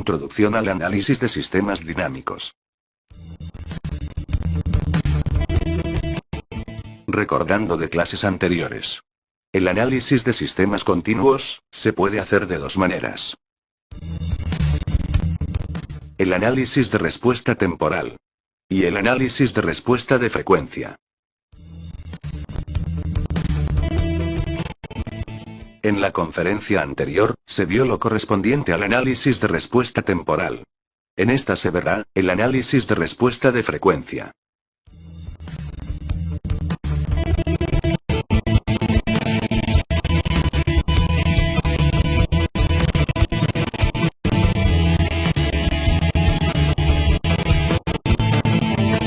Introducción al análisis de sistemas dinámicos. Recordando de clases anteriores. El análisis de sistemas continuos se puede hacer de dos maneras. El análisis de respuesta temporal. Y el análisis de respuesta de frecuencia. En la conferencia anterior, se vio lo correspondiente al análisis de respuesta temporal. En esta se verá el análisis de respuesta de frecuencia.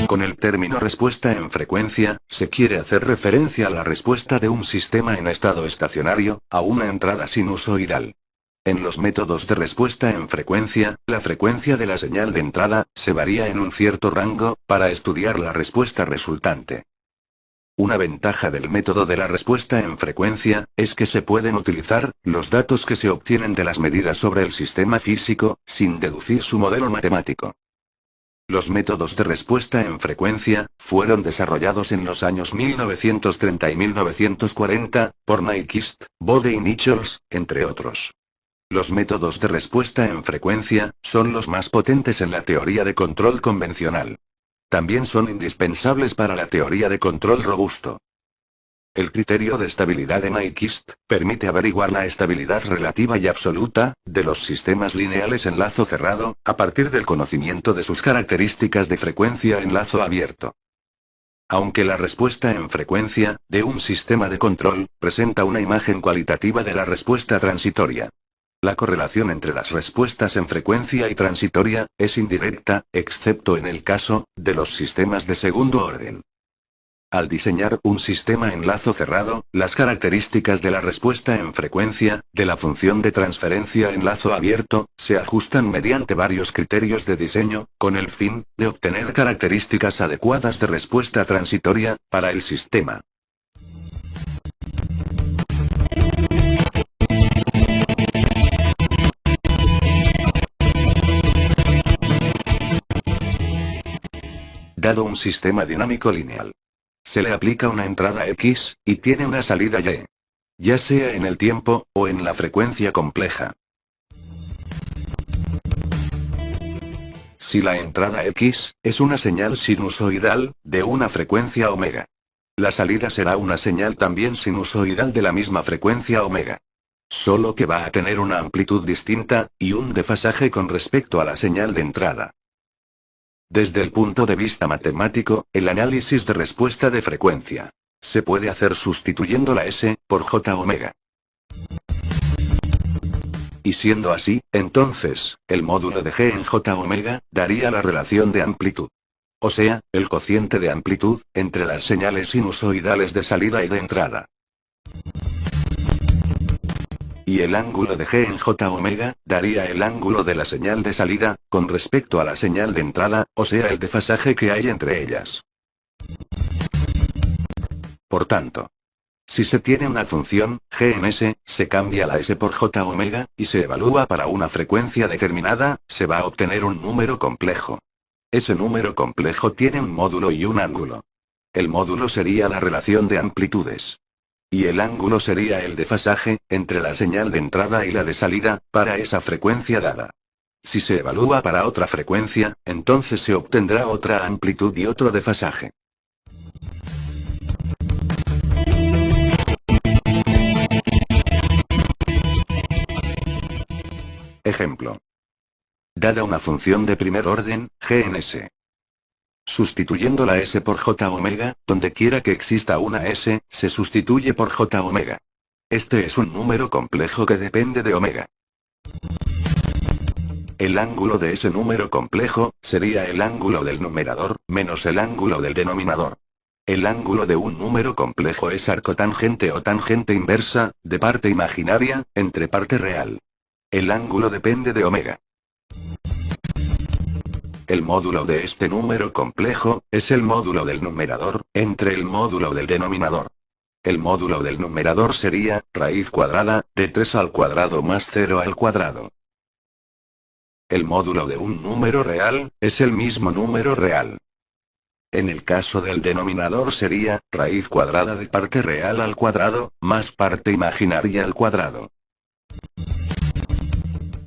Con el término respuesta en frecuencia, se quiere hacer referencia a la respuesta de un sistema en estado estacionario, a una entrada sinusoidal. En los métodos de respuesta en frecuencia, la frecuencia de la señal de entrada, se varía en un cierto rango, para estudiar la respuesta resultante. Una ventaja del método de la respuesta en frecuencia, es que se pueden utilizar los datos que se obtienen de las medidas sobre el sistema físico, sin deducir su modelo matemático. Los métodos de respuesta en frecuencia, fueron desarrollados en los años 1930 y 1940, por Nyquist, Bode y Nichols, entre otros. Los métodos de respuesta en frecuencia, son los más potentes en la teoría de control convencional. También son indispensables para la teoría de control robusto. El criterio de estabilidad de Nyquist permite averiguar la estabilidad relativa y absoluta de los sistemas lineales en lazo cerrado, a partir del conocimiento de sus características de frecuencia en lazo abierto. Aunque la respuesta en frecuencia de un sistema de control presenta una imagen cualitativa de la respuesta transitoria. La correlación entre las respuestas en frecuencia y transitoria es indirecta, excepto en el caso de los sistemas de segundo orden. Al diseñar un sistema en lazo cerrado, las características de la respuesta en frecuencia, de la función de transferencia en lazo abierto, se ajustan mediante varios criterios de diseño, con el fin de obtener características adecuadas de respuesta transitoria, para el sistema. Dado un sistema dinámico lineal, se le aplica una entrada X, y tiene una salida Y. Ya sea en el tiempo, o en la frecuencia compleja. Si la entrada X, es una señal sinusoidal, de una frecuencia omega. La salida será una señal también sinusoidal de la misma frecuencia omega. Solo que va a tener una amplitud distinta, y un desfasaje con respecto a la señal de entrada. Desde el punto de vista matemático, el análisis de respuesta de frecuencia se puede hacer sustituyendo la S por J omega. Y siendo así, entonces, el módulo de G en J omega daría la relación de amplitud. O sea, el cociente de amplitud entre las señales sinusoidales de salida y de entrada. Y el ángulo de G en J omega daría el ángulo de la señal de salida, con respecto a la señal de entrada, o sea el desfasaje que hay entre ellas. Por tanto, si se tiene una función, G en S, se cambia la S por J omega, y se evalúa para una frecuencia determinada, se va a obtener un número complejo. Ese número complejo tiene un módulo y un ángulo. El módulo sería la relación de amplitudes. Y el ángulo sería el desfasaje entre la señal de entrada y la de salida, para esa frecuencia dada. Si se evalúa para otra frecuencia, entonces se obtendrá otra amplitud y otro desfasaje. Ejemplo. Dada una función de primer orden, G en S. Sustituyendo la S por J omega, donde quiera que exista una S, se sustituye por J omega. Este es un número complejo que depende de omega. El ángulo de ese número complejo, sería el ángulo del numerador, menos el ángulo del denominador. El ángulo de un número complejo es arcotangente o tangente inversa, de parte imaginaria, entre parte real. El ángulo depende de omega. El módulo de este número complejo, es el módulo del numerador, entre el módulo del denominador. El módulo del numerador sería, raíz cuadrada, de 3 al cuadrado más 0 al cuadrado. El módulo de un número real, es el mismo número real. En el caso del denominador sería, raíz cuadrada de parte real al cuadrado, más parte imaginaria al cuadrado.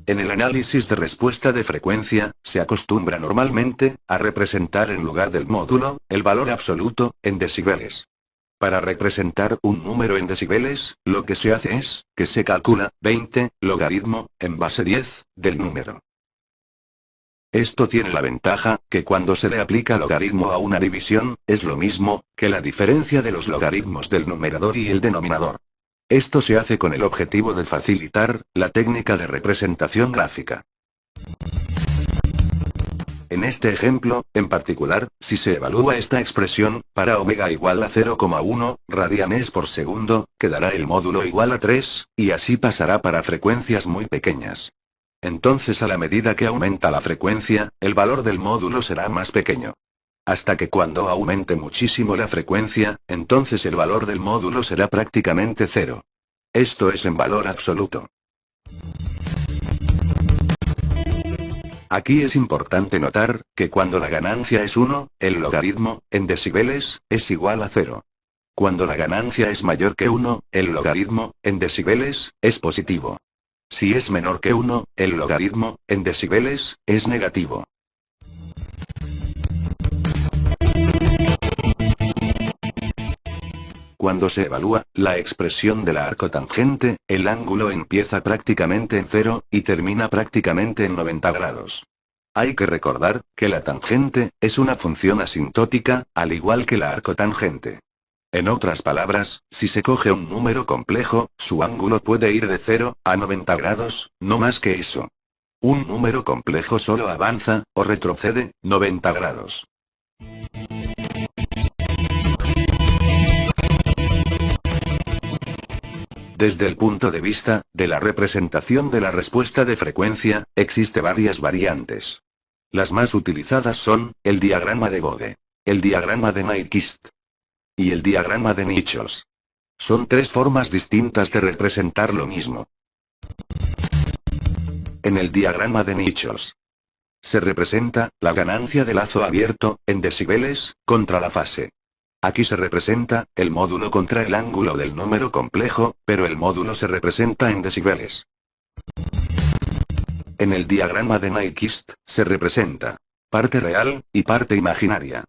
En el análisis de respuesta de frecuencia, se acostumbra normalmente, a representar en lugar del módulo, el valor absoluto, en decibeles. Para representar un número en decibeles, lo que se hace es, que se calcula, 20, logaritmo, en base 10, del número. Esto tiene la ventaja, que cuando se le aplica logaritmo a una división, es lo mismo, que la diferencia de los logaritmos del numerador y el denominador. Esto se hace con el objetivo de facilitar, la técnica de representación gráfica. En este ejemplo, en particular, si se evalúa esta expresión, para omega igual a 0,1 radianes por segundo, quedará el módulo igual a 3, y así pasará para frecuencias muy pequeñas. Entonces a la medida que aumenta la frecuencia, el valor del módulo será más pequeño. Hasta que cuando aumente muchísimo la frecuencia, entonces el valor del módulo será prácticamente cero. Esto es en valor absoluto. Aquí es importante notar, que cuando la ganancia es 1, el logaritmo, en decibeles, es igual a 0. Cuando la ganancia es mayor que 1, el logaritmo, en decibeles, es positivo. Si es menor que 1, el logaritmo, en decibeles, es negativo. Cuando se evalúa la expresión de la arcotangente, el ángulo empieza prácticamente en 0, y termina prácticamente en 90 grados. Hay que recordar, que la tangente, es una función asintótica, al igual que la arcotangente. En otras palabras, si se coge un número complejo, su ángulo puede ir de 0 a 90 grados, no más que eso. Un número complejo solo avanza, o retrocede, 90 grados. Desde el punto de vista de la representación de la respuesta de frecuencia, existe varias variantes. Las más utilizadas son, el diagrama de Bode, el diagrama de Nyquist y el diagrama de Nichols. Son tres formas distintas de representar lo mismo. En el diagrama de Nichols se representa la ganancia de lazo abierto, en decibeles, contra la fase. Aquí se representa el módulo contra el ángulo del número complejo, pero el módulo se representa en decibeles. En el diagrama de Nyquist, se representa parte real y parte imaginaria.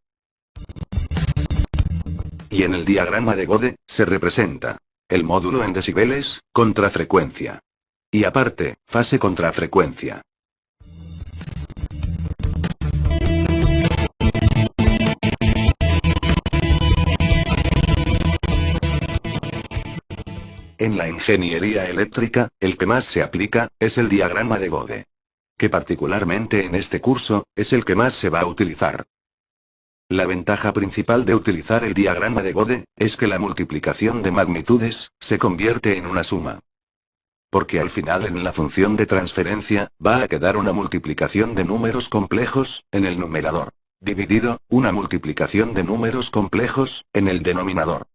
Y en el diagrama de Bode, se representa el módulo en decibeles, contra frecuencia. Y aparte, fase contra frecuencia. En la ingeniería eléctrica, el que más se aplica, es el diagrama de Bode. Que particularmente en este curso, es el que más se va a utilizar. La ventaja principal de utilizar el diagrama de Bode, es que la multiplicación de magnitudes, se convierte en una suma. Porque al final en la función de transferencia, va a quedar una multiplicación de números complejos, en el numerador. Dividido, una multiplicación de números complejos, en el denominador.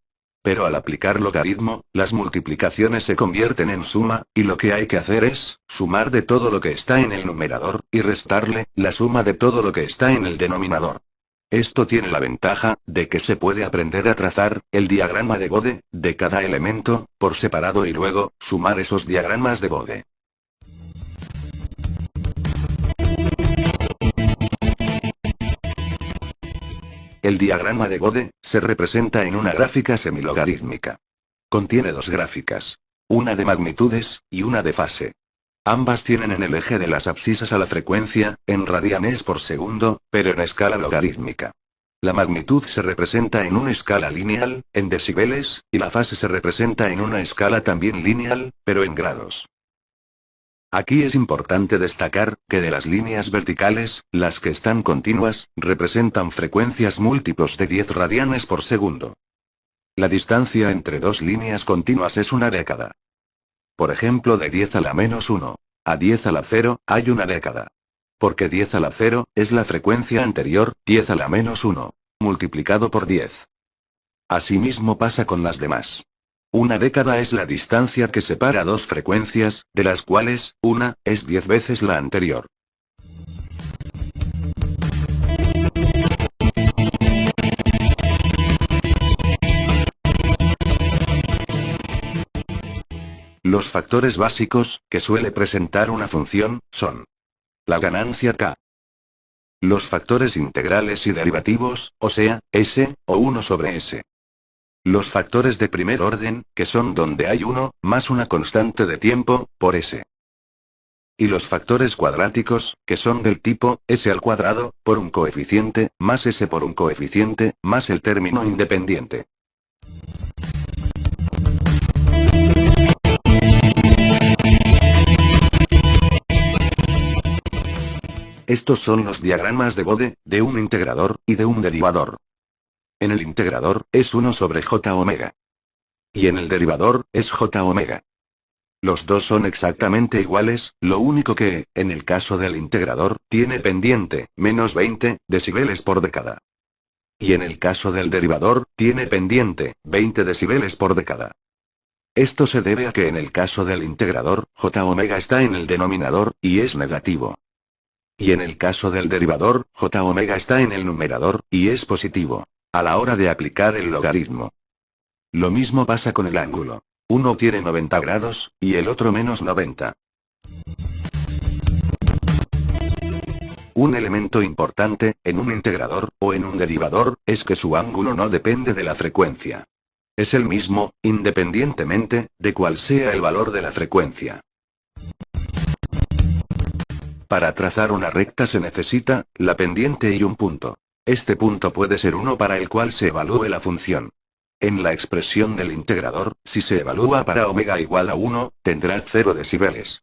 Pero al aplicar logaritmo, las multiplicaciones se convierten en suma, y lo que hay que hacer es, sumar de todo lo que está en el numerador, y restarle, la suma de todo lo que está en el denominador. Esto tiene la ventaja, de que se puede aprender a trazar, el diagrama de Bode, de cada elemento, por separado y luego, sumar esos diagramas de Bode. El diagrama de Bode, se representa en una gráfica semilogarítmica. Contiene dos gráficas. Una de magnitudes, y una de fase. Ambas tienen en el eje de las abscisas a la frecuencia, en radianes por segundo, pero en escala logarítmica. La magnitud se representa en una escala lineal, en decibeles, y la fase se representa en una escala también lineal, pero en grados. Aquí es importante destacar, que de las líneas verticales, las que están continuas, representan frecuencias múltiplos de 10 radianes por segundo. La distancia entre dos líneas continuas es una década. Por ejemplo, de 10 a la menos 1 a 10 a la 0, hay una década. Porque 10 a la 0, es la frecuencia anterior, 10 a la menos 1, multiplicado por 10. Asimismo pasa con las demás. Una década es la distancia que separa dos frecuencias, de las cuales, una, es 10 veces la anterior. Los factores básicos, que suele presentar una función, son la ganancia k. Los factores integrales y derivativos, o sea, s, o 1 sobre s. Los factores de primer orden, que son donde hay 1, más una constante de tiempo, por s. Y los factores cuadráticos, que son del tipo, s al cuadrado, por un coeficiente, más s por un coeficiente, más el término independiente. Estos son los diagramas de Bode, de un integrador, y de un derivador. En el integrador, es 1 sobre j omega. Y en el derivador, es j omega. Los dos son exactamente iguales, lo único que, en el caso del integrador, tiene pendiente, menos 20 decibeles por década. Y en el caso del derivador, tiene pendiente, 20 decibeles por década. Esto se debe a que en el caso del integrador, j omega está en el denominador, y es negativo. Y en el caso del derivador, j omega está en el numerador, y es positivo, a la hora de aplicar el logaritmo. Lo mismo pasa con el ángulo. Uno tiene 90 grados, y el otro menos 90. Un elemento importante, en un integrador, o en un derivador, es que su ángulo no depende de la frecuencia. Es el mismo, independientemente, de cuál sea el valor de la frecuencia. Para trazar una recta se necesita, la pendiente y un punto. Este punto puede ser uno para el cual se evalúe la función. En la expresión del integrador, si se evalúa para omega igual a 1, tendrá 0 decibeles.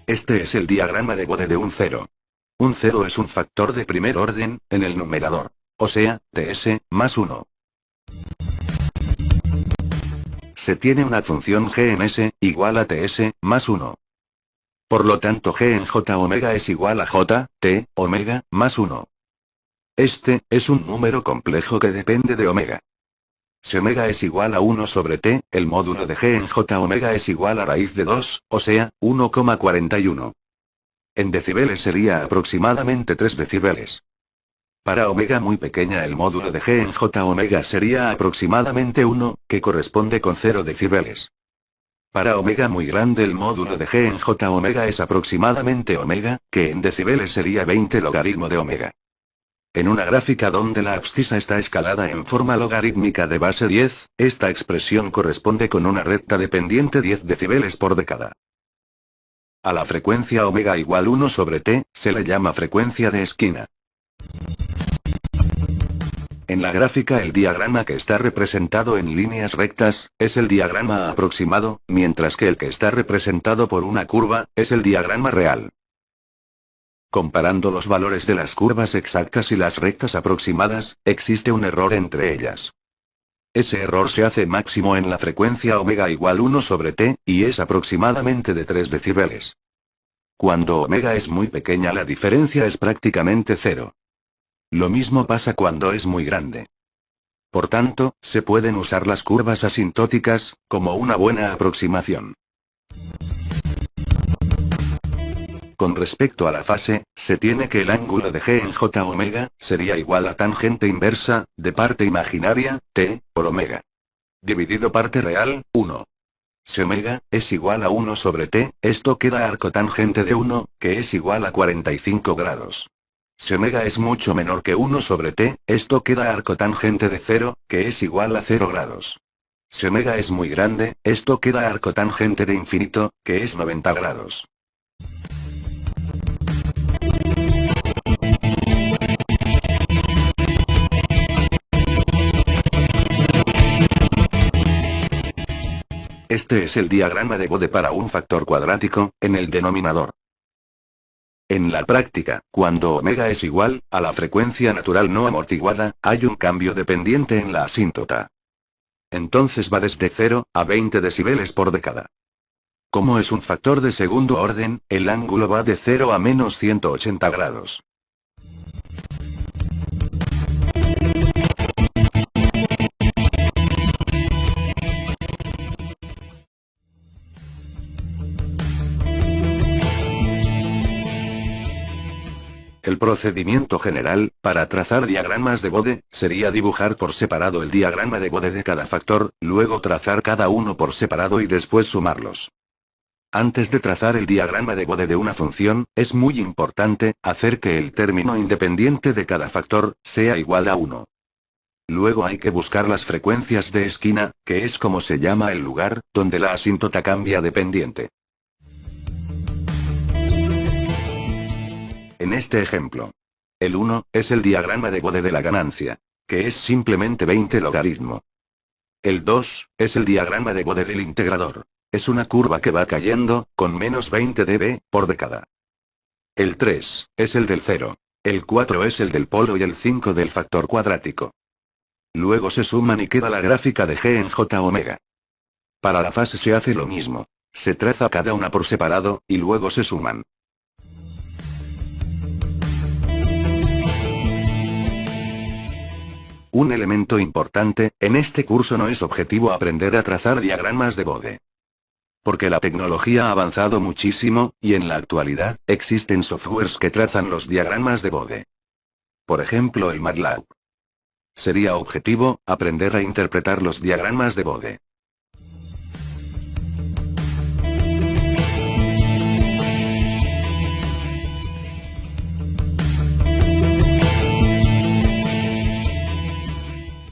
Este es el diagrama de Bode de un cero. Un cero es un factor de primer orden, en el numerador. O sea, ts, más 1. Se tiene una función g en s, igual a ts, más 1. Por lo tanto g en j omega es igual a j, t, omega, más 1. Este, es un número complejo que depende de omega. Si omega es igual a 1 sobre t, el módulo de g en j omega es igual a raíz de 2, o sea, 1,41. En decibeles sería aproximadamente 3 decibeles. Para omega muy pequeña el módulo de g en j omega sería aproximadamente 1, que corresponde con 0 decibeles. Para omega muy grande el módulo de g en j omega es aproximadamente omega, que en decibeles sería 20 logaritmo de omega. En una gráfica donde la abscisa está escalada en forma logarítmica de base 10, esta expresión corresponde con una recta de pendiente 10 decibeles por década. A la frecuencia omega igual 1 sobre t, se le llama frecuencia de esquina. En la gráfica el diagrama que está representado en líneas rectas, es el diagrama aproximado, mientras que el que está representado por una curva, es el diagrama real. Comparando los valores de las curvas exactas y las rectas aproximadas, existe un error entre ellas. Ese error se hace máximo en la frecuencia omega igual 1 sobre t, y es aproximadamente de 3 decibeles. Cuando omega es muy pequeña la diferencia es prácticamente cero. Lo mismo pasa cuando es muy grande. Por tanto, se pueden usar las curvas asintóticas, como una buena aproximación. Con respecto a la fase, se tiene que el ángulo de g en j omega, sería igual a tangente inversa, de parte imaginaria, t, por omega. Dividido parte real, 1. Si omega, es igual a 1 sobre t, esto queda arcotangente de 1, que es igual a 45 grados. Si omega es mucho menor que 1 sobre t, esto queda arcotangente de 0, que es igual a 0 grados. Si omega es muy grande, esto queda arcotangente de infinito, que es 90 grados. Este es el diagrama de Bode para un factor cuadrático, en el denominador. En la práctica, cuando omega es igual a la frecuencia natural no amortiguada, hay un cambio de pendiente en la asíntota. Entonces va desde 0 a 20 decibeles por década. Como es un factor de segundo orden, el ángulo va de 0 a menos 180 grados. El procedimiento general, para trazar diagramas de Bode, sería dibujar por separado el diagrama de Bode de cada factor, luego trazar cada uno por separado y después sumarlos. Antes de trazar el diagrama de Bode de una función, es muy importante hacer que el término independiente de cada factor sea igual a 1. Luego hay que buscar las frecuencias de esquina, que es como se llama el lugar donde la asíntota cambia de pendiente. En este ejemplo, el 1 es el diagrama de Bode de la ganancia, que es simplemente 20 logaritmo. El 2 es el diagrama de Bode del integrador. Es una curva que va cayendo, con menos 20 dB por década. El 3 es el del 0. El 4 es el del polo y el 5 del factor cuadrático. Luego se suman y queda la gráfica de G en J omega. Para la fase se hace lo mismo. Se traza cada una por separado, y luego se suman. Un elemento importante, en este curso no es objetivo aprender a trazar diagramas de Bode. Porque la tecnología ha avanzado muchísimo, y en la actualidad, existen softwares que trazan los diagramas de Bode. Por ejemplo el MATLAB. Sería objetivo, aprender a interpretar los diagramas de Bode.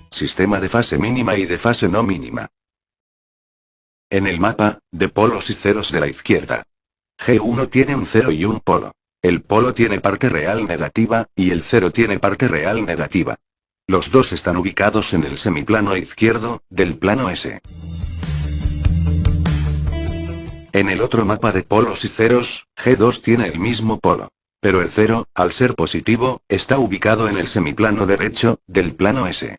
Sistema de fase mínima y de fase no mínima. En el mapa, de polos y ceros de la izquierda. G1 tiene un 0 y un polo. El polo tiene parte real negativa, y el 0 tiene parte real negativa. Los dos están ubicados en el semiplano izquierdo, del plano S. En el otro mapa de polos y ceros, G2 tiene el mismo polo. Pero el 0, al ser positivo, está ubicado en el semiplano derecho, del plano S.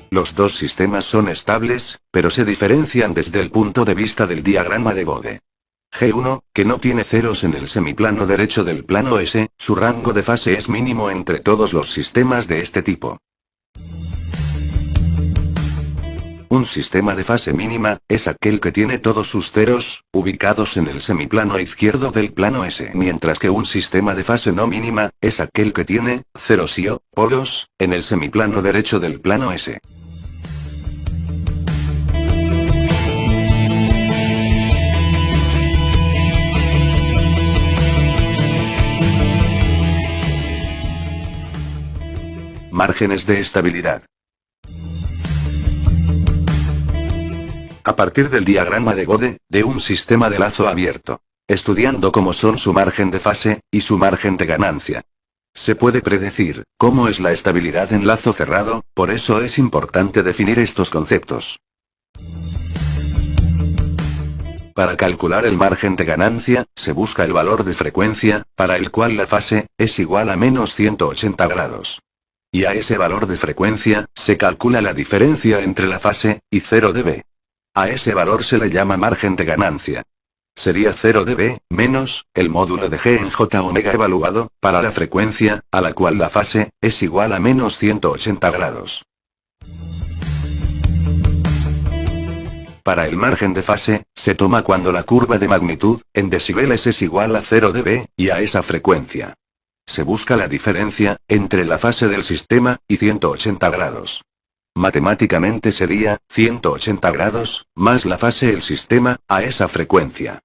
Los dos sistemas son estables, pero se diferencian desde el punto de vista del diagrama de Bode. G1, que no tiene ceros en el semiplano derecho del plano S, su rango de fase es mínimo entre todos los sistemas de este tipo. Un sistema de fase mínima es aquel que tiene todos sus ceros ubicados en el semiplano izquierdo del plano S, mientras que un sistema de fase no mínima es aquel que tiene ceros y o polos en el semiplano derecho del plano S. Márgenes de estabilidad. A partir del diagrama de Bode, de un sistema de lazo abierto, estudiando cómo son su margen de fase, y su margen de ganancia, se puede predecir cómo es la estabilidad en lazo cerrado, por eso es importante definir estos conceptos. Para calcular el margen de ganancia, se busca el valor de frecuencia, para el cual la fase es igual a menos 180 grados. Y a ese valor de frecuencia, se calcula la diferencia entre la fase y 0 dB. A ese valor se le llama margen de ganancia. Sería 0 dB, menos, el módulo de G en J omega evaluado, para la frecuencia, a la cual la fase, es igual a menos 180 grados. Para el margen de fase, se toma cuando la curva de magnitud, en decibeles es igual a 0 dB, y a esa frecuencia. Se busca la diferencia, entre la fase del sistema, y 180 grados. Matemáticamente sería, 180 grados, más la fase del sistema, a esa frecuencia.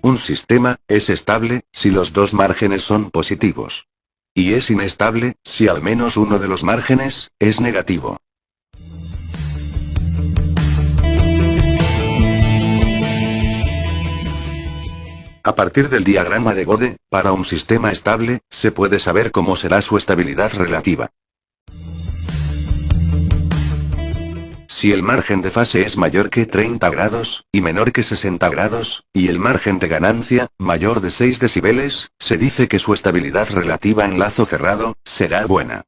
Un sistema, es estable, si los dos márgenes son positivos. Y es inestable, si al menos uno de los márgenes, es negativo. A partir del diagrama de Bode, para un sistema estable, se puede saber cómo será su estabilidad relativa. Si el margen de fase es mayor que 30 grados, y menor que 60 grados, y el margen de ganancia, mayor de 6 decibeles, se dice que su estabilidad relativa en lazo cerrado, será buena.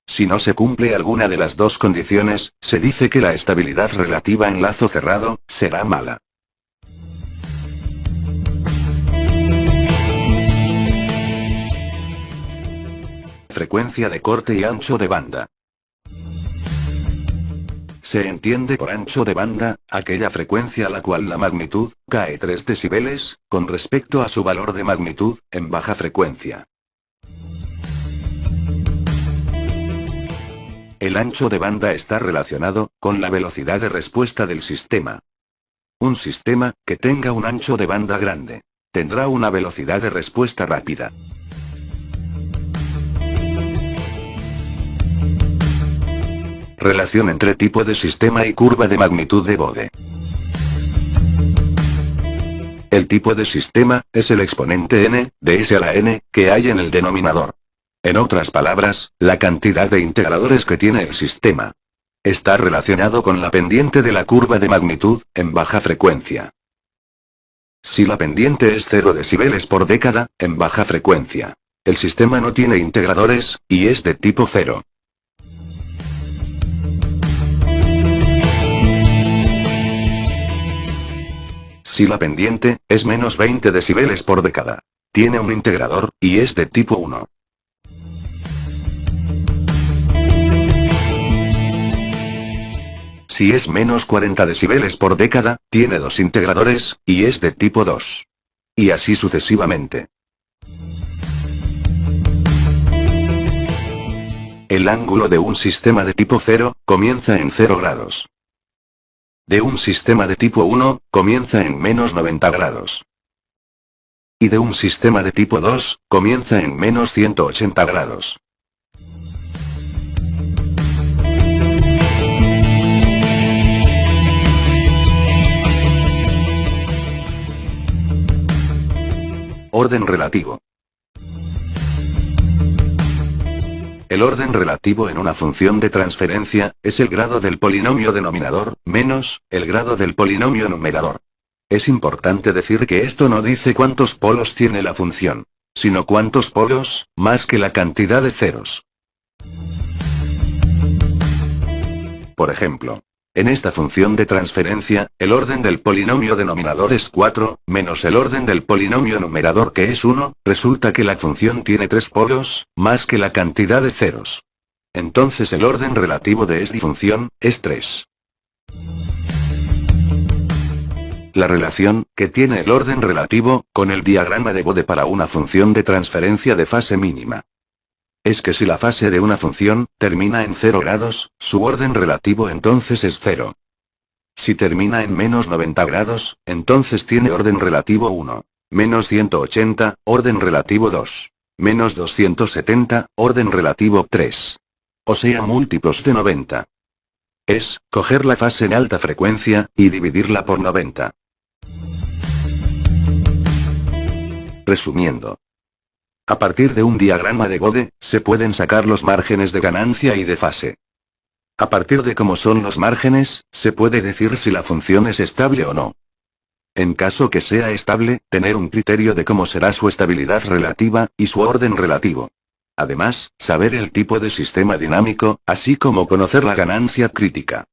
Si no se cumple alguna de las dos condiciones, se dice que la estabilidad relativa en lazo cerrado, será mala. Frecuencia de corte y ancho de banda. se entiende por ancho de banda, aquella frecuencia a la cual la magnitud cae 3 decibeles, con respecto a su valor de magnitud, en baja frecuencia. El ancho de banda está relacionado con la velocidad de respuesta del sistema. Un sistema que tenga un ancho de banda grande tendrá una velocidad de respuesta rápida. Relación entre tipo de sistema y curva de magnitud de Bode. El tipo de sistema es el exponente n, de S a la n, que hay en el denominador. En otras palabras, la cantidad de integradores que tiene el sistema está relacionado con la pendiente de la curva de magnitud, en baja frecuencia. Si la pendiente es 0 decibeles por década, en baja frecuencia, el sistema no tiene integradores, y es de tipo 0. Si la pendiente es menos 20 decibeles por década, tiene un integrador, y es de tipo 1. Si es menos 40 decibeles por década, tiene 2 integradores, y es de tipo 2. Y así sucesivamente. El ángulo de un sistema de tipo 0, comienza en 0 grados. De un sistema de tipo 1, comienza en menos 90 grados. Y de un sistema de tipo 2, comienza en menos 180 grados. Orden relativo. El orden relativo en una función de transferencia es el grado del polinomio denominador, menos el grado del polinomio numerador. Es importante decir que esto no dice cuántos polos tiene la función, sino cuántos polos, más que la cantidad de ceros. Por ejemplo, en esta función de transferencia, el orden del polinomio denominador es 4, menos el orden del polinomio numerador que es 1, resulta que la función tiene 3 polos, más que la cantidad de ceros. Entonces el orden relativo de esta función es 3. La relación que tiene el orden relativo con el diagrama de Bode para una función de transferencia de fase mínima es que si la fase de una función termina en 0 grados, su orden relativo entonces es 0. Si termina en menos 90 grados, entonces tiene orden relativo 1. Menos 180, orden relativo 2. Menos 270, orden relativo 3. O sea, múltiplos de 90. Es coger la fase en alta frecuencia y dividirla por 90. Resumiendo. A partir de un diagrama de Bode, se pueden sacar los márgenes de ganancia y de fase. A partir de cómo son los márgenes, se puede decir si la función es estable o no. En caso que sea estable, tener un criterio de cómo será su estabilidad relativa, y su orden relativo. Además, saber el tipo de sistema dinámico, así como conocer la ganancia crítica.